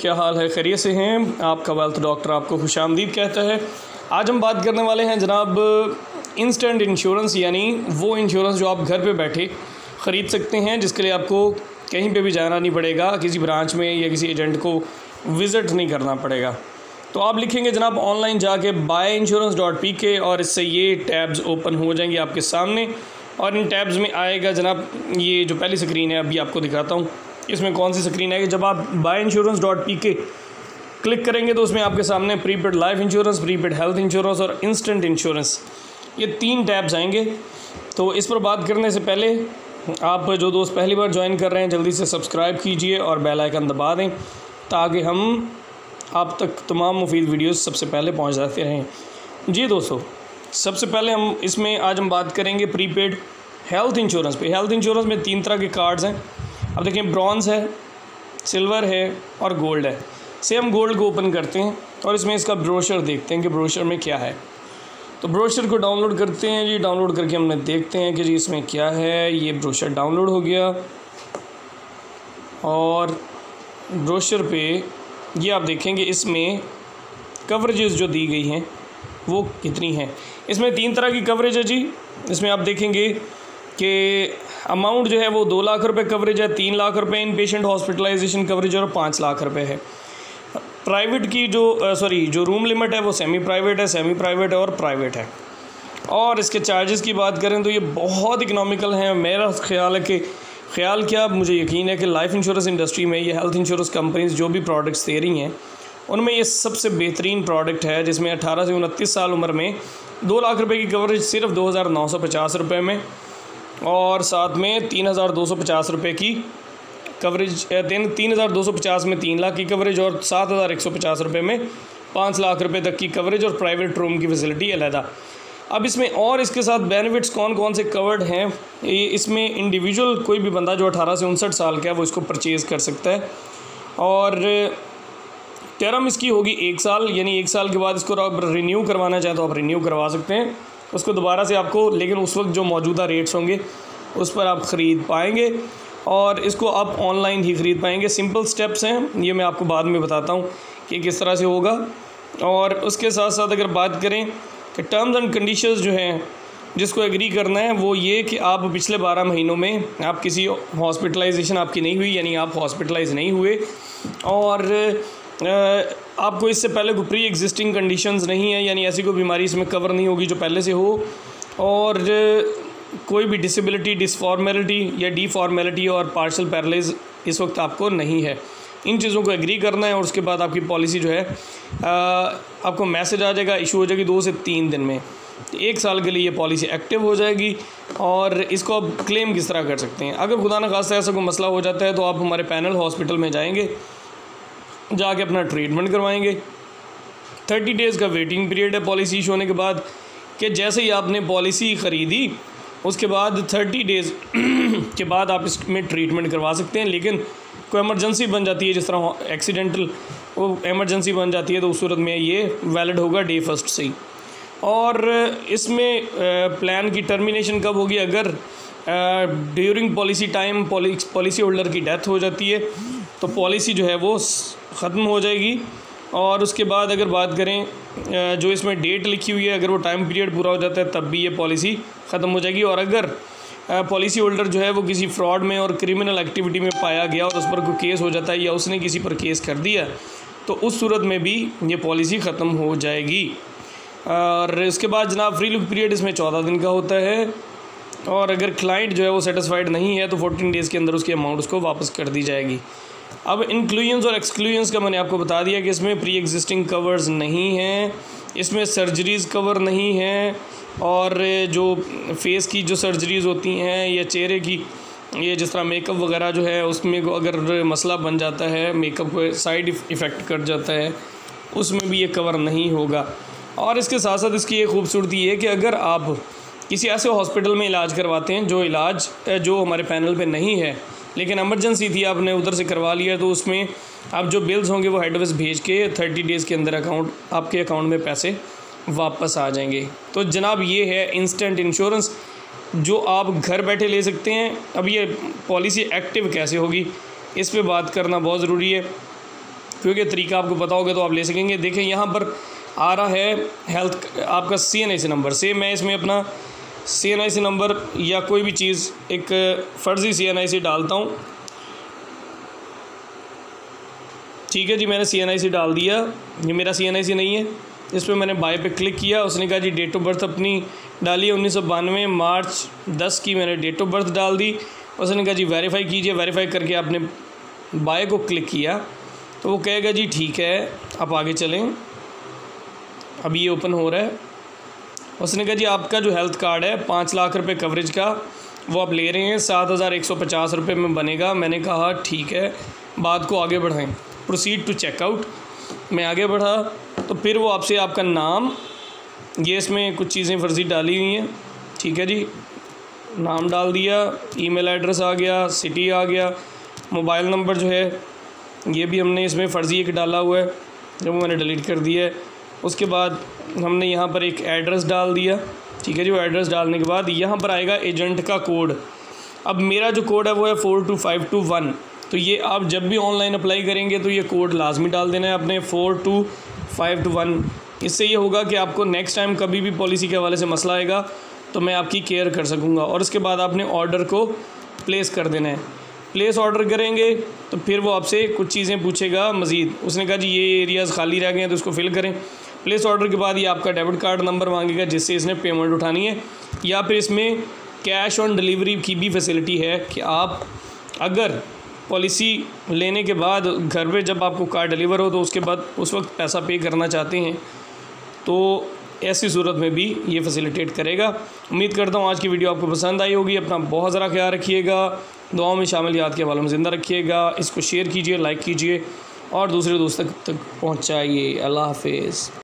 क्या हाल है? खैरियत से हैं? आपका वेल्थ डॉक्टर आपको खुशामदीद कहता है। आज हम बात करने वाले हैं जनाब इंस्टेंट इंश्योरेंस, यानी वो इंश्योरेंस जो आप घर पे बैठे ख़रीद सकते हैं, जिसके लिए आपको कहीं पे भी जाना नहीं पड़ेगा, किसी ब्रांच में या किसी एजेंट को विज़िट नहीं करना पड़ेगा। तो आप लिखेंगे जनाब ऑनलाइन जाके buyinsurance.pk और इससे ये टैब्स ओपन हो जाएंगे आपके सामने। और इन टैब्स में आएगा जनाब ये जो पहली स्क्रीन है, अभी आपको दिखाता हूँ इसमें कौन सी स्क्रीन है। जब आप buyinsurance.pk क्लिक करेंगे तो उसमें आपके सामने prepaid life insurance, prepaid health insurance और इंस्टेंट इंश्योरेंस, ये 3 टैब्स आएंगे। तो इस पर बात करने से पहले आप जो दोस्त पहली बार ज्वाइन कर रहे हैं जल्दी से सब्सक्राइब कीजिए और बेल आइकन दबा दें ताकि हम आप तक तमाम मुफीद वीडियोस सबसे पहले पहुंच जाते रहें। जी दोस्तों, सबसे पहले आज हम बात करेंगे प्रीपेड हेल्थ इंश्योरेंस पे। हेल्थ इंश्योरेंस में 3 तरह के कार्ड्स हैं। अब देखें, ब्रॉन्ज है, सिल्वर है और गोल्ड है। से हम गोल्ड को ओपन करते हैं और इसमें इसका ब्रोशर देखते हैं कि ब्रोशर में क्या है। तो ब्रोशर को डाउनलोड करते हैं जी। डाउनलोड करके हमने देखते हैं कि जी इसमें क्या है। ये ब्रोशर डाउनलोड हो गया और ब्रोशर पे ये आप देखेंगे इसमें कवरेजेस जो दी गई हैं वो कितनी हैं। इसमें 3 तरह की कवरेज है जी। इसमें आप देखेंगे कि अमाउंट जो है वो 2 लाख रुपए कवरेज है, 3 लाख रुपए इन पेशेंट हॉस्पिटलाइजेशन कवरेज और 5 लाख रुपए है। प्राइवेट की जो रूम लिमिट है वो सेमी प्राइवेट है, सेमी प्राइवेट है और प्राइवेट है। और इसके चार्जेस की बात करें तो ये बहुत इकनॉमिकल हैं। मेरा ख्याल है कि मुझे यकीन है कि लाइफ इंश्योरेंस इंडस्ट्री में ये हेल्थ इंश्योरेंस कंपनीज़ जो भी प्रोडक्ट्स दे रही हैं उनमें ये सबसे बेहतरीन प्रोडक्ट है, जिसमें 18 से 29 साल उम्र में 2 लाख रुपए की कवरेज सिर्फ 2,950 रुपये में और साथ में 3,250 रुपये की कवरेज, 3,250 में 3 लाख की कवरेज और 7,150 रुपये में 5 लाख रुपए तक की कवरेज और प्राइवेट रूम की फैसिलिटी अलहदा। अब इसमें और इसके साथ बेनिफिट्स कौन कौन से कवर्ड हैं, ये इसमें इंडिविजुअल कोई भी बंदा जो 18 से 59 साल का है वो इसको परचेज़ कर सकता है। और टर्म इसकी होगी 1 साल, यानी 1 साल के बाद इसको आप रिन्यू करवाना चाहें तो आप रिन्यू करवा सकते हैं उसको दोबारा से आपको, लेकिन उस वक्त जो मौजूदा रेट्स होंगे उस पर आप ख़रीद पाएंगे और इसको आप ऑनलाइन ही ख़रीद पाएंगे। सिंपल स्टेप्स हैं, ये मैं आपको बाद में बताता हूँ कि किस तरह से होगा। और उसके साथ साथ अगर बात करें कि टर्म्स एंड कंडीशंस जो हैं जिसको एग्री करना है वो ये कि आप पिछले 12 महीनों में आप किसी हॉस्पिटलाइजेशन आपकी नहीं हुई, यानी आप हॉस्पिटलाइज नहीं हुए और आपको इससे पहले कोई प्री एग्जिस्टिंग कंडीशंस नहीं है, यानी ऐसी कोई बीमारी इसमें कवर नहीं होगी जो पहले से हो, और कोई भी डिसेबिलिटी, डिसफॉर्मेलिटी या डीफॉर्मेलिटी और पार्शियल पैरालाइज इस वक्त आपको नहीं है। इन चीज़ों को एग्री करना है और उसके बाद आपकी पॉलिसी जो है आपको मैसेज आ जाएगा, इशू हो जाएगी 2 से 3 दिन में। 1 साल के लिए ये पॉलिसी एक्टिव हो जाएगी। और इसको आप क्लेम किस तरह कर सकते हैं, अगर खुदा न खास्ता ऐसा कोई मसला हो जाता है तो आप हमारे पैनल हॉस्पिटल में जाएंगे, जाके अपना ट्रीटमेंट करवाएंगे। 30 डेज़ का वेटिंग पीरियड है पॉलिसी इशू होने के बाद, कि जैसे ही आपने पॉलिसी ख़रीदी उसके बाद 30 डेज़ के बाद आप इसमें ट्रीटमेंट करवा सकते हैं। लेकिन कोई एमरजेंसी बन जाती है, जिस तरह एक्सीडेंटल वो एमरजेंसी बन जाती है, तो उस सूरत में ये वैलिड होगा डे फर्स्ट से ही। और इसमें प्लान की टर्मिनेशन कब होगी, अगर during policy time policy holder की डेथ हो जाती है तो पॉलिसी जो है वो ख़त्म हो जाएगी। और उसके बाद अगर बात करें जो इसमें डेट लिखी हुई है, अगर वो टाइम पीरियड पूरा हो जाता है तब भी ये पॉलिसी ख़त्म हो जाएगी। और अगर पॉलिसी होल्डर जो है वो किसी फ्रॉड में और क्रिमिनल एक्टिविटी में पाया गया और उस पर कोई केस हो जाता है या उसने किसी पर केस कर दिया तो उस सूरत में भी ये पॉलिसी ख़त्म हो जाएगी। और इसके बाद जनाब फ्री लुक पीरियड इसमें 14 दिन का होता है। और अगर क्लाइंट जो है वो सेटिस्फाइड नहीं है तो 14 डेज़ के अंदर उसकी अमाउंट उसको वापस कर दी जाएगी। अब इंक्लूजन्स और एक्सक्लूजन्स का मैंने आपको बता दिया कि इसमें प्री एग्जिस्टिंग कवर्स नहीं हैं, इसमें सर्जरीज़ कवर नहीं हैं, और जो फेस की जो सर्जरीज़ होती हैं या चेहरे की, ये जिस तरह मेकअप वगैरह जो है उसमें अगर मसला बन जाता है, मेकअप को साइड इफ़ेक्ट कर जाता है, उसमें भी ये कवर नहीं होगा। और इसके साथ साथ इसकी ये खूबसूरती है कि अगर आप किसी ऐसे हॉस्पिटल में इलाज करवाते हैं जो इलाज जो हमारे पैनल पे नहीं है लेकिन एमरजेंसी थी, आपने उधर से करवा लिया, तो उसमें आप जो बिल्स होंगे वो हेड ऑफिस भेज के 30 डेज़ के अंदर आपके अकाउंट में पैसे वापस आ जाएंगे। तो जनाब ये है इंस्टेंट इंश्योरेंस जो आप घर बैठे ले सकते हैं। अब ये पॉलिसी एक्टिव कैसे होगी इस पे बात करना बहुत ज़रूरी है। क्योंकि तरीका आपको पता होगा तो आप ले सकेंगे। देखें यहाँ पर आ रहा है हेल्थ आपका CNIC नंबर से, मैं इसमें अपना CNIC नंबर या कोई भी चीज़ एक फ़र्ज़ी CNIC डालता हूँ। ठीक है जी, मैंने CNIC डाल दिया, ये मेरा CNIC नहीं है। इस पर मैंने बाय पे क्लिक किया, उसने कहा जी डेट ऑफ बर्थ अपनी डालिए 1992 मार्च 10 की मैंने डेट ऑफ बर्थ डाल दी। उसने कहा जी वेरीफाई कीजिए, वेरीफाई करके आपने बाय को क्लिक किया तो वो कहेगा जी ठीक है आप आगे चलें। अभी ये ओपन हो रहा है। उसने कहा जी आपका जो हेल्थ कार्ड है 5 लाख रुपए कवरेज का वो आप ले रहे हैं, 7,150 रुपये में बनेगा। मैंने कहा ठीक है, बात को आगे बढ़ाएं, प्रोसीड टू चेकआउट। मैं आगे बढ़ा तो फिर वो आपसे आपका नाम, ये इसमें कुछ चीज़ें फर्जी डाली हुई हैं, ठीक है जी, नाम डाल दिया, ईमेल एड्रेस आ गया, सिटी आ गया, मोबाइल नंबर जो है ये भी हमने इसमें फ़र्ज़ी एक डाला हुआ है, जब वो मैंने डिलीट कर दिया है। उसके बाद हमने यहाँ पर एक एड्रेस डाल दिया, ठीक है जी। वो एड्रेस डालने के बाद यहाँ पर आएगा एजेंट का कोड। अब मेरा जो कोड है वो है 42521। तो ये आप जब भी ऑनलाइन अप्लाई करेंगे तो ये कोड लाजमी डाल देना है अपने 42521। इससे ये होगा कि आपको नेक्स्ट टाइम कभी भी पॉलिसी के हवाले से मसला आएगा तो मैं आपकी केयर कर सकूँगा। और उसके बाद आपने ऑर्डर को प्लेस कर देना है। प्लेस ऑर्डर करेंगे तो फिर वो आपसे कुछ चीज़ें पूछेगा मज़ीद। उसने कहा जी ये एरियाज़ खाली रह गए हैं तो उसको फिल करें। प्लेस ऑर्डर के बाद ये आपका डेबिट कार्ड नंबर मांगेगा जिससे इसने पेमेंट उठानी है, या फिर इसमें कैश ऑन डिलीवरी की भी फैसिलिटी है कि आप अगर पॉलिसी लेने के बाद घर पे जब आपको कार्ड डिलीवर हो तो उसके बाद उस वक्त पैसा पे करना चाहते हैं तो ऐसी सूरत में भी ये फैसिलिटेट करेगा। उम्मीद करता हूँ आज की वीडियो आपको पसंद आई होगी। अपना बहुत ज़रा ख्याल रखिएगा, दुआओं में शामिल याद के हवालों में ज़िंदा रखिएगा। इसको शेयर कीजिए, लाइक कीजिए और दूसरे दोस्तों तक पहुँचाइए। अल्लाह हाफिज़।